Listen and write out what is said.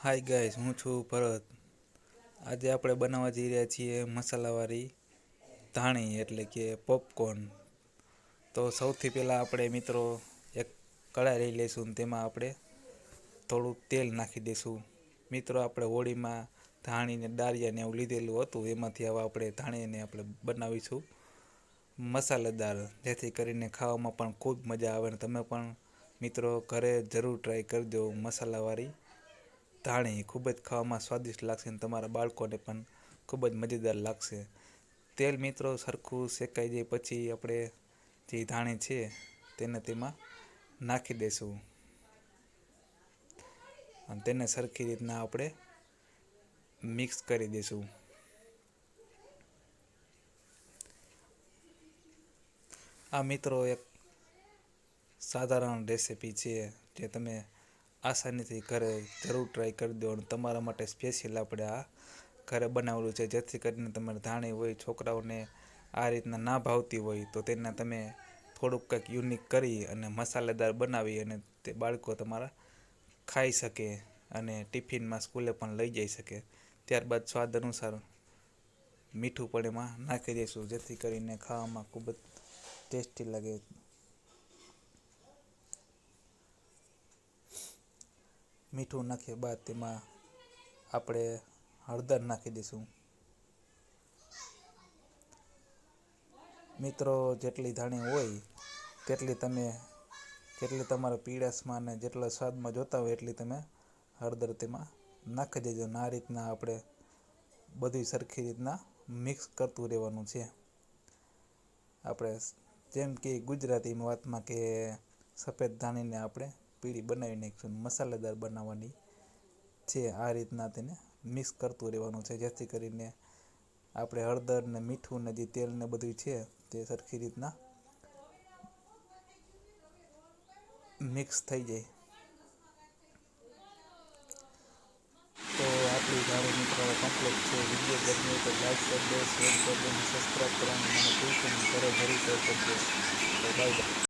Hi guys, હું છું ભરત. આજે આપણે બનાવવા જઈ રહ્યા છીએ મસાલાવાળી ધાણી એટલે કે પોપકોર્ન. તો સૌથી પહેલાં આપણે મિત્રો એક કઢાઈ લઈ લઈશું અને તેમાં આપણે થોડું તેલ નાખી દઈશું. મિત્રો આપણે હોળીમાં ધાણીને ડાળિયાને એવું લીધેલું હતું, એમાંથી હવે આપણે ધાણીને આપણે બનાવીશું મસાલેદાર, જેથી કરીને ખાવામાં પણ ખૂબ મજા આવે. અને તમે પણ મિત્રો ઘરે જરૂર ટ્રાય કરજો. મસાલાવાળી ધાણી ખૂબ જ ખાવામાં સ્વાદિષ્ટ લાગશે અને તમારા બાળકોને પણ ખૂબ જ મજેદાર લાગશે. તેલ મિત્રો સરખું શેકાઈ જાય પછી આપણે જે ધાણી છે તેને તેમાં નાખી દઈશું અને તેને સરખી રીતના આપણે મિક્સ કરી દઈશું. આ મિત્રો એક સાધારણ રેસીપી છે જે તમે આસાનીથી ઘરે જરૂર ટ્રાય કરી દો. અને તમારા માટે સ્પેશિયલ આપણે આ ઘરે બનાવેલું છે, જેથી કરીને તમારે ધાણી હોય છોકરાઓને આ રીતના ના ભાવતી હોય તો તેને તમે થોડુંક કંઈક યુનિક કરી અને મસાલેદાર બનાવી અને તે બાળકો તમારા ખાઈ શકે અને ટિફિનમાં સ્કૂલે પણ લઈ જઈ શકે. ત્યારબાદ સ્વાદ અનુસાર મીઠું પણ એમાં નાખી દઈશું, જેથી કરીને ખાવામાં ખૂબ જ ટેસ્ટી લાગે. મીઠું નાખ્યા બાદ તેમાં આપણે હળદર નાખી દઈશું. મિત્રો જેટલી ધાણી હોય જેટલી તમારા પીળાશમાં અને જેટલા સ્વાદમાં જોતા હોય એટલી તમે હળદર તેમાં નાખી દેજો. અને આ રીતના આપણે બધું સરખી રીતના મિક્સ કરતું રહેવાનું છે. આપણે જેમ કે ગુજરાતીમાં વાતમાં કે સફેદ ધાણીને આપણે પીળી બનાવી નાખીશું, મસાલેદાર બનાવવાની છે. આ રીતના તેને મિક્સ કરતું રહેવાનું છે, જેથી કરીને આપણે હળદર ને મીઠું ને જે તેલ ને બધું છે તે સરખી રીતના મિક્સ થઈ જાય. તો આપણી ધાણી મિત્રો કમ્પ્લીટ છે. વિડીયો ગમ્યો તો લાઈક કરી દો, શેર કરી દો અને સબસ્ક્રાઈબ કરવાનું મને ભૂલશો નહીં. ઘરે જરૂર કરજો. તો બાય બાય.